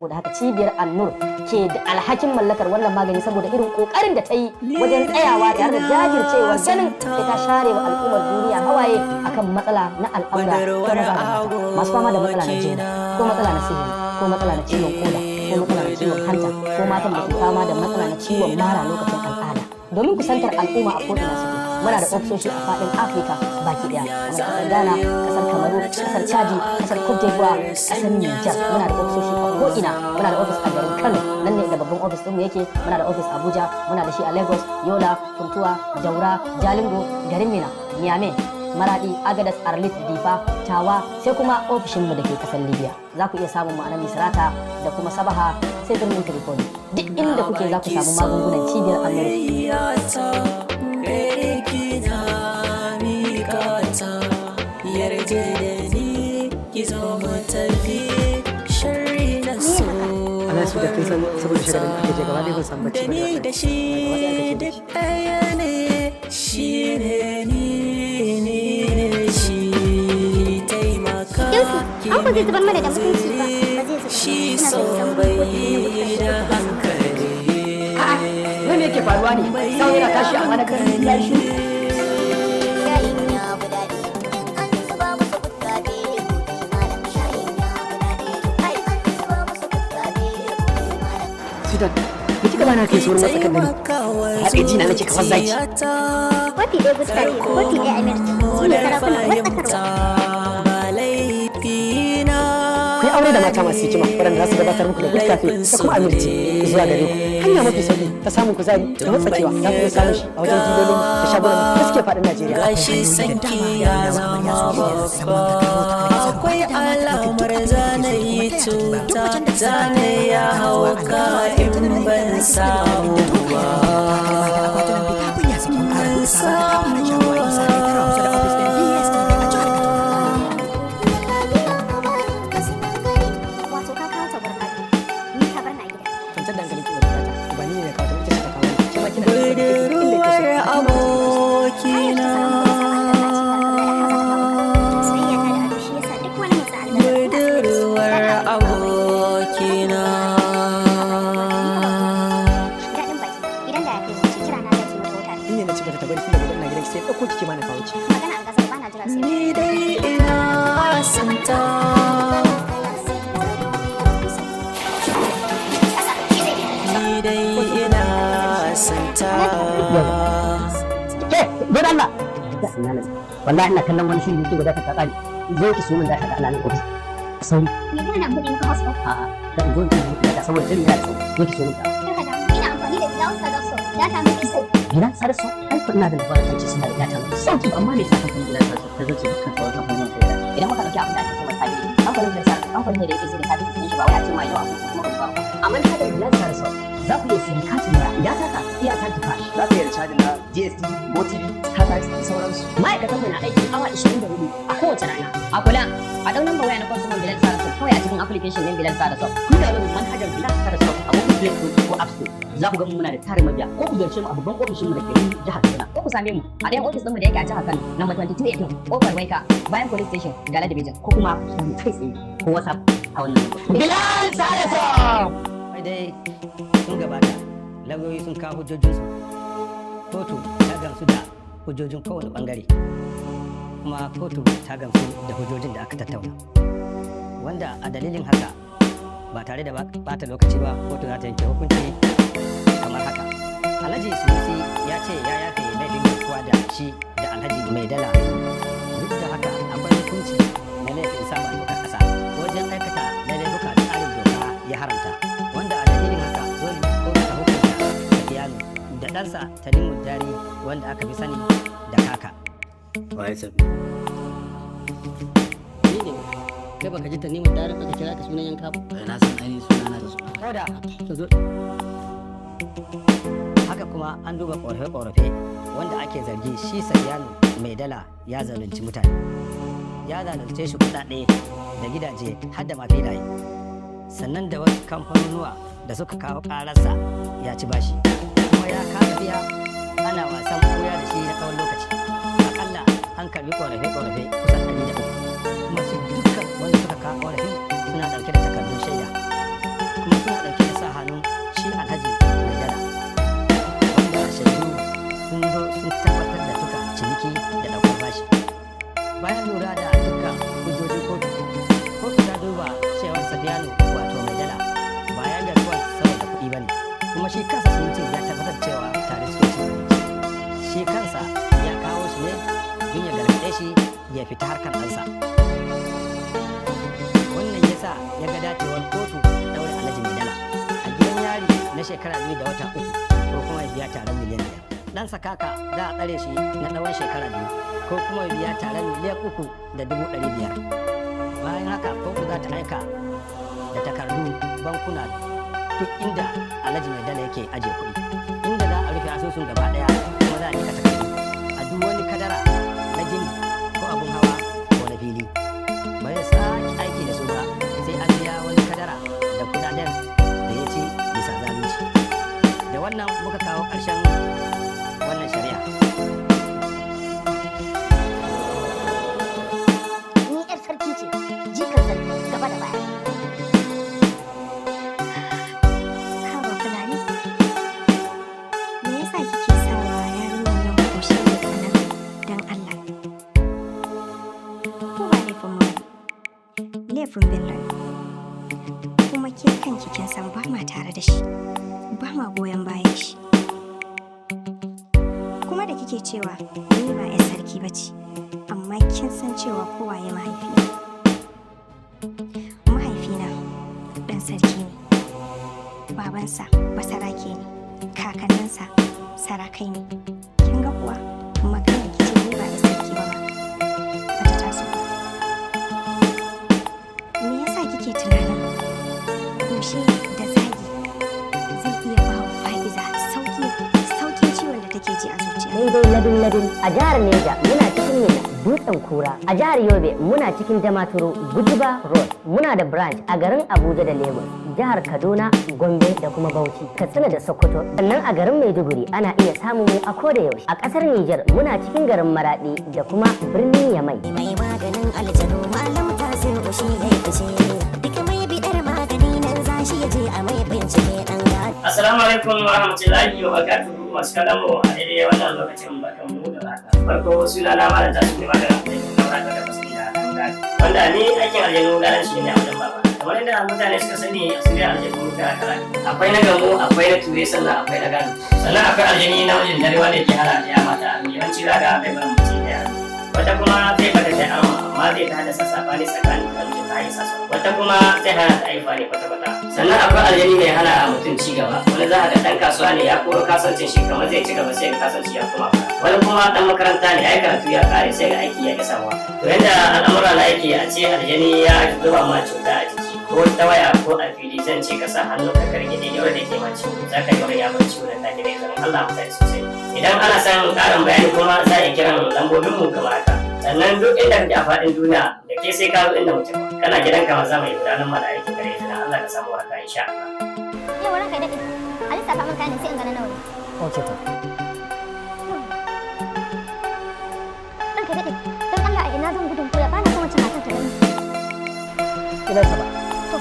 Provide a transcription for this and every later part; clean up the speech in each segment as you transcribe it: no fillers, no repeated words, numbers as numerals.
da haka cibiyar Annur ke da alhakin mallakar wannan magani saboda irin kokarin da ta yi wajen tsayawa tare da jajircewar ganin sai ta share wa al'ummar duniya hawaye akan matsala na al'aura ta maza da mata masu fama da matsala na jini ko matsala na sihiri ko matsala na ciwon koda ko matsala na ciwon hanta ko matan da ke fama da matsala na ciwon mara lokacin al'ada domin kusantar al'umma a ko'ina suke muna da ofisoshi a faɗin Afirka baki ɗaya kamar ƙasar Ghana, ƙasar Kamaru, ƙasar Chadi, ƙasar Cote d'Ivoire, ƙasar Niger. Muna da ofisoshi a ko'ina. Muna da ofis a garin Kano, nan ne da babban ofis ɗinmu yake. Muna da ofis a Abuja, muna da shi a Lagos, Yola, Funtuwa, Jaura, Jalingo, garin Mina, Niamey, Maradi, Agadas, Arlit, Difa, Tawa, sai kuma ofishinmu da ke ƙasar Libya. Za ku iya samun mu a nan Sarauta da kuma Sabaha sai birnin Tripoli. Duk inda kuke za ku samu magungunan cibiyar Amurka. Yarje da ni ki zo mu tafi shari na so. Ana su da kin san saboda shirin da ake je gaba dai ban san bacci ba. Ni da shi duk ɗaya ne shi ne ni ne shi taimaka ki shi so bai da hankali. A'a, me yake faruwa ne? Sau yana tashi a mana kan ya shi. Gidan, me kika bana kai sauran matsakan dare? Haɗe jina nake kamar zaki. Kofi ɗaya gusta ne, kofi ɗaya Amerika, su ne sarakunan matsakarwa. Kai aure da mata masu hikima waɗanda za su gabatar muku da gustafe da kuma amirci zuwa gare ku. Hanya mafi sauƙi ta samun kuzari da matsakewa za ku iya samun shi a wajen dilolin da shagunan da suke faɗin Najeriya. Gashi sanki ya zama akwai alamar zanayi cuta ya hauka in ban samu ba. Budurwar abokina, budurwar abokina. Idan da ya fi zuci kira na da ke mata wuta. In ne na ci bata tabari tun da gobe ina gidan sai ɗauko kike mana kawo ki. Magana an gasar bana jira sai. Ni dai ina santa. Ni dai ina santa. Ke, don Allah. Wallahi ina kallon wani shiri YouTube da ta tsari. Zo ki so min da ta ga alalan ofis. Sauri. Me kana buɗe maka hotspot? A'a, da zo ki da saboda jin da sauri. Zo ki so min da. Kaka da ina amfani da Gidan Sarauta, data mai sau. Gidan Sarauta, ai ko ina da labarin kanci suna da data mai sauki amma me yasa kamfanin Gidan Sarauta ta zo ce kan tsawon kamfanin da idan muka dauki abin da ake cewa sabili kamfanin Gidan Sarauta kamfanin ne da yake da sabili sun shi ba wai a ce mai yawa kuma ba amma da Gidan Sarauta za ku iya siyan katin waya idan ta iya ta cash za ku iya recharge na DSTV, GoTV, Startimes da sauransu. Ma'aikatan mu na aiki awa 24 a kowace rana. A kula, a ɗau lambar waya na kwasuman Bilal Sarasau kawai a cikin application ɗin Bilal Sarasau. Kun da wani manhajar Bilal Sarasau a Google Play Store ko App Store. Za ku ga muna da tarin mabiya ko ku ziyarce mu a babban ofishin mu da ke jihar Kaduna ko ku same mu a ɗayan ofis ɗin mu da yake a jihar Kano number 22 Kofar Waika bayan police station Gala Division ko kuma kai tsaye ko WhatsApp a wannan. Bilal Sarasau. Wai dai sun gabata lauyoyi sun kawo hujjojinsu. Kotu ta gamsu da hujjojin kowane bangare kuma kotu ta gamsu da hujjojin da aka tattauna wanda a dalilin haka ba tare da bata lokaci ba kotu za ta yanke hukunci kamar haka. Alhaji Sunusi ya ce ya yafe laifin garkuwa da shi da Alhaji Mai Dala. Duk da haka akwai hukunci na laifin saba dokar kasa wajen aikata laifuka da tsarin doka ya haramta wanda a dalilin haka dole kotu ta hukunta Safiyanu da ɗansa Tanimu Dari wanda aka fi sani da Kaka. Waye sabi? Ni ne kai baka ji Tanimu Dari aka kira ka sunan yanka ba? Na san ainihin sunana da su. Kada ka zo. Haka kuma an duba ƙorafe-ƙorafe wanda ake zargi shi Safiyanu Mai Dala ya zalunci mutane. Ya zalunce shi kuɗaɗe da gidaje har da mafilaye. Sannan da wasu kamfanonuwa da suka kawo ƙararsa ya ci bashi. Kuma ya kasa biya ana wasan koya da shi na tsawon lokaci. Akalla an karbi ƙorafe-ƙorafe kusan 103. Kuma su dukkan wanda suka kawo ƙorafi suna ɗauke da takardun shaida. ya fita harkar ɗansa. Wannan ya sa ya ga dacewar kotu da ɗaure Alhaji Mai Dala a gidan yari na shekara 2 da wata 3 ko kuma ya biya taron miliyan 5. Ɗansa kaka za a tsare shi na tsawon shekara 2 ko kuma ya biya taron miliyan 3,500,000. Bayan haka kotu za ta aika da takardu bankuna duk inda Alhaji Mai Dala yake ajiye kuɗi, inda za a rufe asusun gaba ɗaya kuma za a nika takardu a duk wani kadara na gini ko abun hawa ko na fili. Ba ya sake aiki da su ba sai an biya wani kadara da kudaden da ya ci bisa zalunci. Da wannan muka kawo ƙarshen wannan shari'a. Ni 'yar sarki ce, jikan sarki gaba da baya. Hawa Fulani, me yasa kike sawa yarinyar nan kushe da tsanan don Allah? Ko ba laifin mu bane, laifin Bello ne. Kuma ke kanki kin san ba ma tare da shi, ba ma goyon bayan shi. Kuma da kike cewa ni ba 'yar sarki ba ce, amma kin san cewa kowaye mahaifina. Mahaifina ɗan sarki ne. Babansa basarake ne, kakanninsa sarakai ne. Kin ga kuwa magana kice ni ba da sarki ba ma bata taso ba. Me yasa kike tunanin kushe da zagi zai iya ba wa Fa'iza sauƙin ciwon da take ji a zuciya? daidai ladin a jihar Neja muna cikin Mina Dutsen Kura, a jihar Yobe muna cikin Damaturu Gujiba Road, muna da branch a garin Abuja da Lagos, jihar Kaduna, Gombe da kuma Bauchi, Katsina da Sokoto. Sannan a garin Maiduguri ana iya samun mu a koda yaushe. A kasar Niger muna cikin garin Maradi da kuma birnin Yamai. Mai maganin aljanu malam ta sai ushi zai fice, duka mai bidar magani nan zashi ya je a mai bincike dan gadi. Assalamu alaikum wa rahmatullahi wa barakatuhu. Masu kallon mu a daidai wannan lokacin barkan mu da haka. Farko suna na malam tasu ne magana da haka da basira dan gadi. Wanda ni aikin aljanu garan shi ne a wajen baba. Kamar yadda mutane suka sani a sirrin aljanu kala-kala. Akwai na gamo, akwai na ture, sannan akwai na gado. Sannan akwai aljani na wajen dare wanda yake hana ya mata yawanci raga bai bar mutum daya. Wata kuma zai bata da amma zai ta haddasa sabani tsakanin kalmar ta haisa. Wata kuma zai hana ta haifa ne kwata-kwata. Sannan akwai aljani mai hana mutum ci gaba. Wani za a ga ɗan kasuwa ne ya koro kasuwancin shi kamar zai ci gaba sai ga kasuwanci ya koma baya. Wani kuma ɗan makaranta ne ya yi karatu ya kare sai ga aiki ya ƙi samuwa. To yadda al'amura na yake a ce aljani ya zuba ma cuta a jiki ko ta waya ko a fili zan ce ka sa hannu ka karge ne yau da ke ma ciwo za ka yi wani ya bar ciwo da take da izinin Allah mutane sosai. Idan ana son ƙarin bayani kuma za a iya kiran lambobinmu kamar haka. Sannan duk inda kake a faɗin duniya da ke sai ka zo inda muke kana gidan ka ma za mu yi gudanar ma da aikin gare izinin Allah ka samu waraka insha Allah. Yau ranka daɗe, a lissafa min kayan sai in gana nawa ne. Ok to. Ranka daɗe, don Allah a ina zan gudun koya ba na son wancan matan ta gani. Ina saba. To.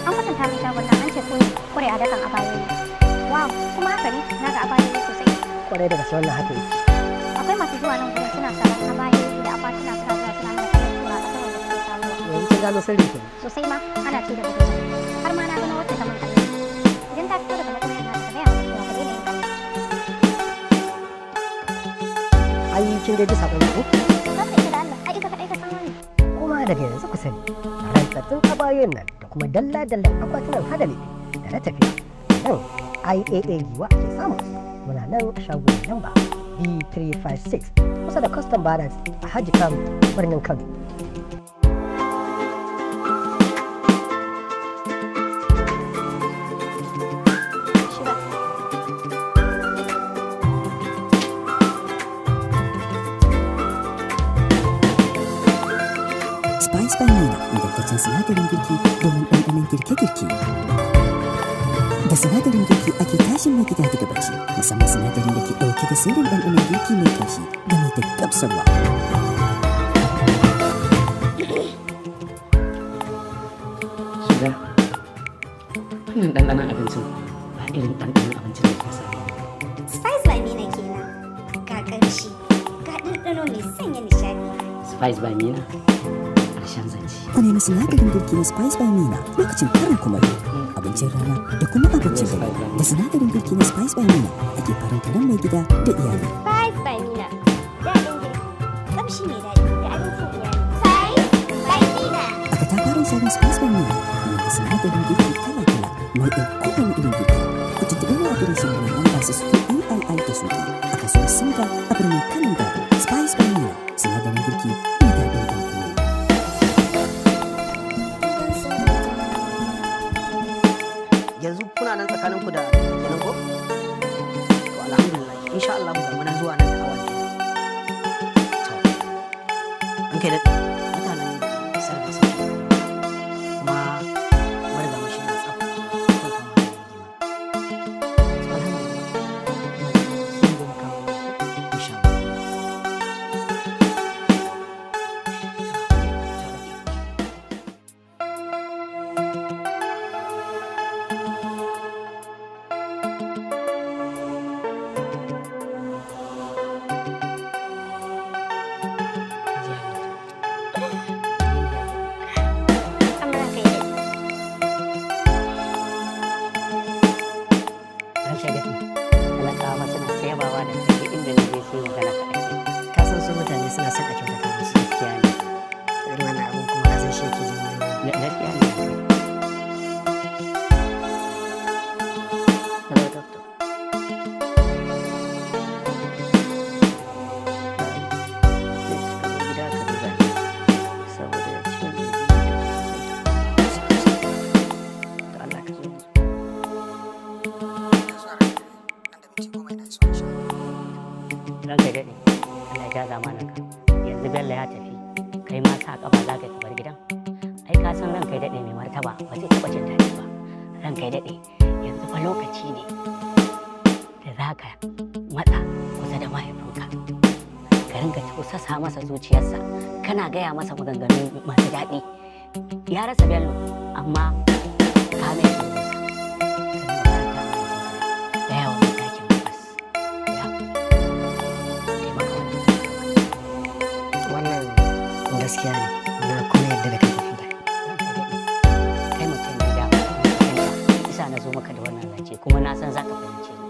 An kwatanta min shagon nan an ce kun kware a dakan abayoyi. Wow, kuma haka ne na ga abayoyi sosai. Kwarai da gaske wannan haka yake. Akwai masu zuwa nan gurin suna saran abayoyi da akwatuna suna zuwa suna mana kayan tura a kasar da suke samuwa. Yanzu kin gano sirri ke. Sosai ma ana ci da gudu. Har ma na gano wacce ta man kallon. Idan ta fito daga matsayin na ta gaya mata cewa ka daina yin kallon. Ai kin ga ji sakon ku? Zan ita da Allah, ai ita kaɗai ta san wani. Kuma daga yanzu ku sani rantsattun abayoyin nan da kuma dalla-dallan akwatunan hada lefe da na tafiya nan IAA Giwa ake samu. Muna nan a shagon lamba B356 kusa da custom barracks a Haji Kam birnin Kano. Spice by Nina ingantaccen sinadarin girki domin ɗanɗanon girke-girke. Da sinadarin girki ake tashin mai gida daga bacci, musamman sinadarin da ke ɗauke da sirrin ɗanɗanon girki mai ƙarfi game da gamsarwa. Shiga. Wannan ɗanɗanon abincin ba irin ɗanɗanon abincin da ka sani. Spice by Nina kenan. Ga ƙarshi, ga ɗanɗano mai sanya nishaɗi. Spice by Mina. Ƙarshen zance. Ku nemi sinadarin girki na Spice by Nina lokacin karin kumallo, abincin rana da kuma abincin dare. Da sinadarin girki na Spice by Nina ake farin karen mai gida da iyali. Spice by kamshi mai daɗi da abincin iyali. Spice by Gidan. Aka ta fara shagon Spice by Mila wanda sinadarin girki kala-kala nau'in kowane irin girki. Ku tuntuɓe mu a adireshin mu nan ba su suke EII da suke a kasuwar Singa a birnin Kanin Dabo. Spice by Mila sinadarin girki mai daɗin ɗanɗano. Yanzu kuna nan tsakaninku da kenan ko? To alhamdulillah insha Allah mu zama nan zuwa nan da awa ne. To an kai da mutanen sarrafa sun kuma marga mashi da tsaf kan kama da rigima. To alhamdulillah sun goma kawo insha Allah. Ka san su mutane suna son a kyautata musu gaskiya ne. Irin wannan abun kuma ka san shi yake jin nauyi. Gaskiya ne. Hello, doctor. Please, ka zo gida ka duba ni saboda ciwon da yake sosai. Da Allah ka zo. Ranka daɗe, Allah ya jaza mana ka. Yanzu Bello ya tafi, kai ma sa ƙafa za ka bar gidan. Ai ka san ranka ya daɗe mai martaba ba zai taɓa jin daɗi ba. Ranka ya daɗe, yanzu fa lokaci ne da za ka matsa kusa da mahaifinka. Ka ringa tausasa masa zuciyarsa, kana gaya masa maganganu masu daɗi. Ya rasa Bello, amma ka mai tsoronsa. Ka ringa faranta mahaifinka da yawan matakin gabas. Ya wannan gaskiya ne na kuma yadda da kai tafi da kai mutum ne da isa na zo maka da wannan zance kuma na san za ka fahimce ni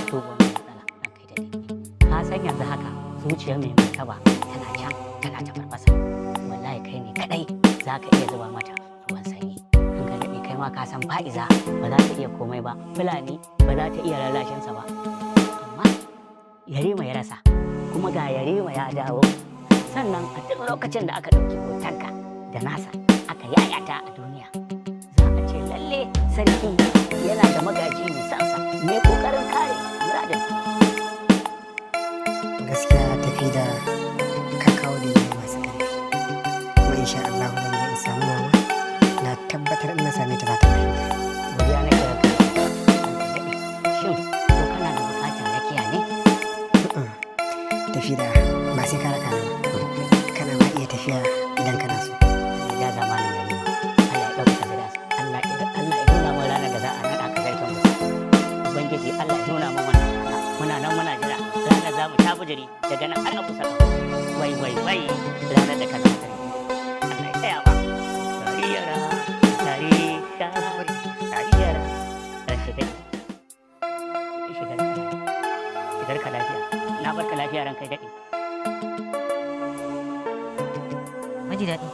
to wannan matsala na kai daɗe ka san yanzu haka zuciyar mai martaba tana can tana ta farfasa wallahi kai ne kadai za ka iya zuba mata ruwan sanyi an ka daɗe kai ma ka san fa'iza ba za ta iya komai ba fulani ba za ta iya lalashinsa ba amma yarima ya rasa kuma ga yarima ya dawo sannan a duk lokacin da aka ɗauki hotonka da nasa aka yayata a duniya za a ce lalle sarki yana da magaji mai sansa mai kokarin kare muradinsa. Gaskiya tafi da kakao da yi masu ƙarfi kuma insha Allah zan je in samu mama na tabbatar in na same ta za ta fahimta. Godiya na kira ka shin ko kana da buƙatar rakiya ne? Tafi da ba sai ka raka na ba. Kana ma iya tafiya idan kana so. Ya zamanin gari ma. Allah ya ɗauka zira. Allah ya nuna mun ranar da za a naɗa ka zarkin musa. Ubangiji Allah ya nuna mun wannan rana. Muna nan muna jira. Ranar za mu ta bujiri daga nan har a kusa ka. Wai ranar da ka zama sarki. Allah ya tsaya ma. Tariyara, tariyara. Ranka dai. Shigar ka lafiya. Na barka lafiya ranka daɗe. Maji daɗi,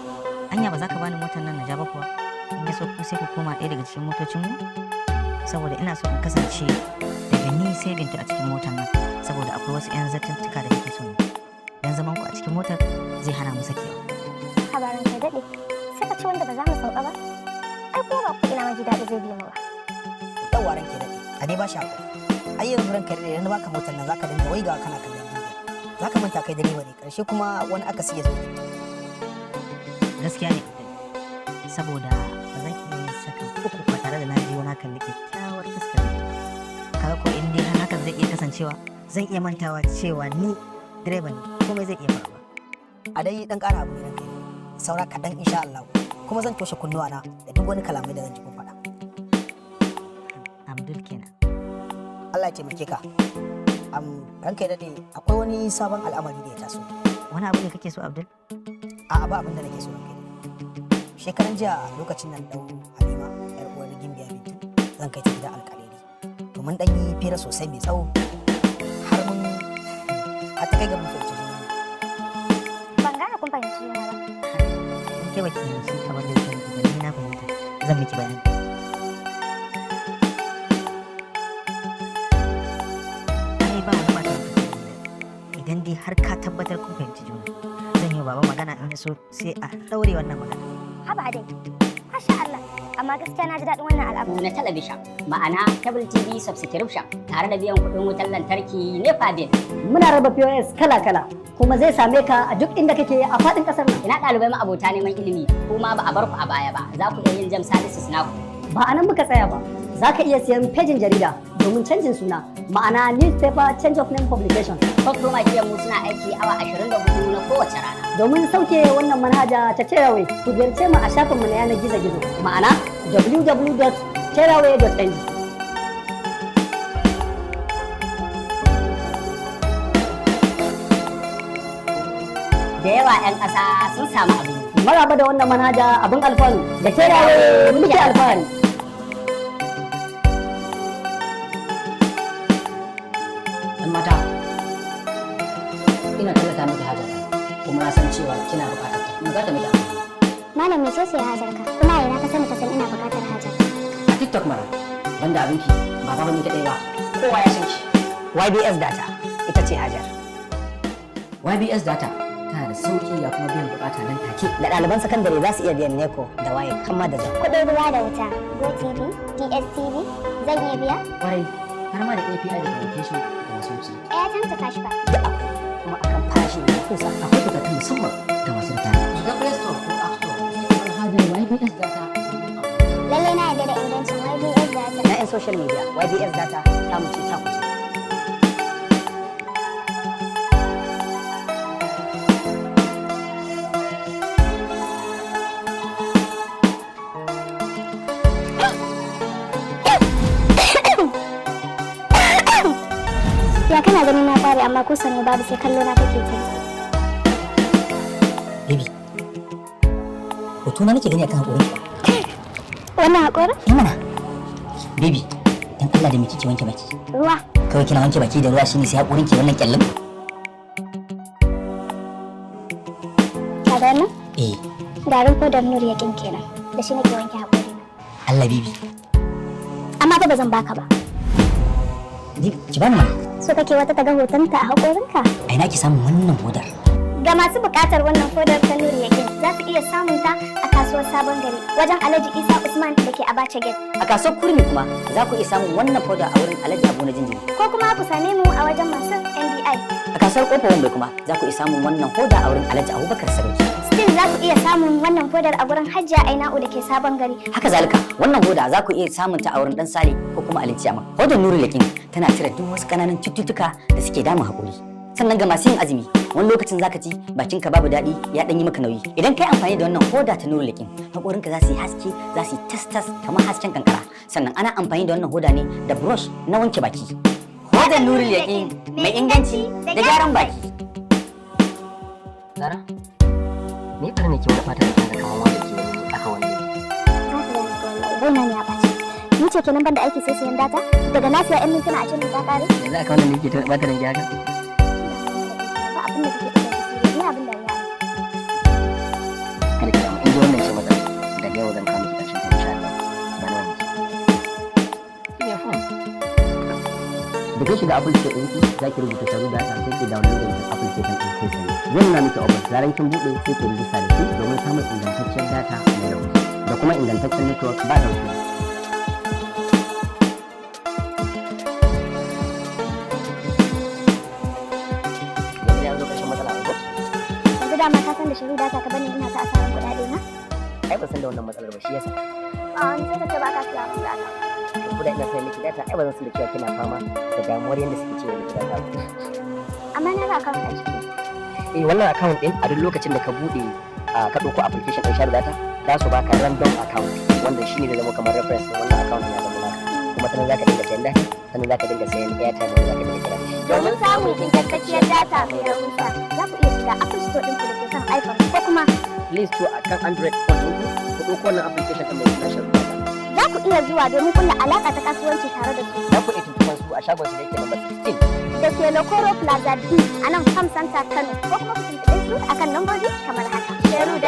anya ba za ka bani motar nan na ja ba kuwa? In ya so ku sai ku koma ɗaya daga cikin motocinmu? Saboda ina so in kasance daga ni sai Bintu a cikin motar nan, saboda akwai wasu 'yan zartuttuka da kake so ne. Dan zaman ku a cikin motar zai hana mu sakewa. Habaran kai daɗe, sai ka ci wanda ba za mu sauka ba? Ai kuma ba ku ina Maji daɗi zai biya mu ba. Yawwa ranke daɗe, a dai ba shi haƙuri. Ai yanzu ranka daɗe idan na baka motar nan za ka dinga waigawa kana kallon duniya. Za ka manta kai direba ne, ƙarshe kuma wani akasi ya zo. Gaskiya ne saboda ba zan iya saka uku ba tare da na ji wani kalli kyakkyawar fuskar kaga ko in dai hakan zai iya kasancewa zan iya mantawa cewa ni direba ne komai zai iya faruwa a dai dan ƙara abu ne kai saura kaɗan insha Allah kuma zan toshe kunnuwana da duk wani kalamai da zan ji ko faɗa. Abdul kenan Allah ya taimake ka. Ranka ya daɗe akwai wani sabon al'amari da ya taso. Wani abu ne kake so Abdul? A'a ba abin da nake so ranka. Shekaran jiya lokacin nan ɗau Halima yar uwar Gimbiya Bintu zan kai ta gidan alƙalari. To mun ɗan yi fira sosai mai tsawo har mun a ta kai ga mun fahimci juna. sai baki fahimci abin da yake nufi ba ni na fahimta zan miki bayani. Ai ba wani ɓata lokaci idan dai har ka tabbatar kun fahimci juna zan yi wa baba magana in ya so sai a ɗaure wannan magana. Haba dai. Masha Allah. Amma gaskiya na ji daɗin wannan al'amari. Na talabishin ma'ana cable TV subscription tare da biyan kuɗin wutar lantarki NEPA bill. Muna raba POS kala-kala kuma zai same ka a duk inda kake a faɗin ƙasar nan. Ina ɗalibai ma'abota neman ilimi kuma ba a bar ku a baya ba za ku iya yin jam services naku. Ba a nan muka tsaya ba. Za ka iya siyan pejin jarida domin canjin suna ma'ana newspaper change of name publication. Kwastoma mu suna aiki awa 24 na kowace rana. Domin sauke wannan manhaja ta Teraway ku ziyarce mu a shafinmu na yanar gizo-gizo ma'ana www.teraway.ng. Da yawa 'yan ƙasa sun samu abin. Maraba da wannan manhaja abin alfanu da Teraway muke alfahari. Ɗan mata, ina tallata miki hajata kuma na san cewa kina buƙatar ta. Mu za ta miki amfani. Malam mece ce hajarka? Kuma ina ka sani ka san ina buƙatar hajar. A TikTok mara, banda abinki ba ba ni kaɗai ba, kowa ya san ki. YBS data ita ce hajar. YBS data tana da sauƙi ya kuma biyan buƙata nan take. Da ɗaliban sakandare za su iya biyan NECO da waye kama da zan. Kuɗin ruwa da wuta, GoTV, DSTV, zan iya biya? Kwarai, har ma da API da communication da wasu wuce. Airtime ta kashi ba. Da akwai kuma akan farashi mai kusa. Akwai bukatun musamman ga masu ritaya. Shiga Play Store ko App Store, sai manhajar YBS data. Lallai na yarda da ingancin YBS data. Na 'yan social media YBS data ta mu ce ta kuce. Ya kana ganin na fare amma ko sani babu sai kallo na kake ta. Baby, hoto na nake gani akan haƙorin ki ba. Wannan haƙorin? Mana. Baby, dan Allah da me kike wanke baki? Ruwa. Kawai kina wanke baki da ruwa shine sai haƙorin ki wannan kyallin? Ka ga nan? Eh. Garin kodar nur yakin kenan. Da shi nake wanke haƙori. Allah baby. Amma fa ba zan baka ba. Ni ki bani mana. So kake wata ta ga hotonta a haƙorinka? A ina ki samun wannan hodar? Ga masu buƙatar wannan fodar ta Nuri Yakin za su iya samun ta a kasuwar Sabon Gari wajen Alhaji Isa Usman da ke Abacha Gate. A kasuwar Kurmi kuma za ku iya samun wannan foda a wurin Alhaji Abu na Jinjiri. Ko kuma ku same mu a wajen masu NBI. A kasuwar Kofar Wambai kuma za ku iya samun wannan foda a wurin Alhaji Abubakar Sarauta. Still za ku iya samun wannan fodar a wurin Hajiya Aina'u da ke Sabon Gari. Haka zalika wannan hoda za ku iya samun ta a wurin Dan Sale ko kuma Ali Ciyama. Hodar Nuri Yakin tana cire duk wasu ƙananan cututtuka da suke damun haƙori. Sannan ga masu yin azumi wani lokacin zaka ci bakinka babu daɗi ya ɗan yi maka nauyi idan kai amfani da wannan hoda ta Nurul Yakin haƙorinka za su yi haske za su yi tas kamar hasken kankara sannan ana amfani da wannan hoda ne da brush na wanke baki hodar Nurul Yakin mai inganci da gyaran baki. Zara, me ya fara ne ke wani fata da kaga kamar wanda ke wani aka wani? Za ka gani wallahi raina ne a ɓaci. Ni ce kenan banda aiki sai siyan data daga na siya 'yan mintuna a cikin ta ƙare. Yanzu aka wannan ne ke bata da gyaga? Ba abin da kake ɗaga shi ni abin da ya yi. Kada ki damu, in ji wannan ce matsala daga yau zan kawo miki ƙarshen ta insha Allah. Ba na wani. Shi ne phone. Da kai shiga application ɗinki za ki rubuta Sarauta sai ki downloading din application ɗin kai tsaye. Zan nuna miki option zaran kin buɗe sai ki rijista da shi domin samun ingantaccen data mai rauni da kuma ingantaccen network ba da wuce. Dama ka san da shiru data ka bani ina ta asarar kuɗaɗe na? Ai ban san da wannan matsalar ba shi yasa. Ni sai ka ce ba ka siya min data. Ko da ina sai miki data ai ba zan san da cewa kina fama da damuwar yadda suke cewa miki data ba. Amma na ba account a ciki. Wannan account din a duk lokacin da ka bude ka ɗauko application ɗin share data za su baka random account wanda shine da zama kamar reference din wannan account ya zama naka. Kuma sannan zaka dinga sayan data sannan zaka dinga sayan airtime wanda zaka dinga kira da shi. Domin samun ingantacciyar data mai rahusa za ku iya shiga Apple Store ɗinku da ke kan iPhone ko kuma Play Store a kan Android phone ɗinku ku ɗauko wannan application ɗin mai suna share data. za ku iya zuwa domin kulla alaƙa ta kasuwanci tare da su. Za ku iya tuntuɓar su a shagon su da yake number 16. Da ke Lokoro Plaza B a nan Farm Center Kano ko kuma ku tuntuɓe su akan lambobi kamar haka. Sharu da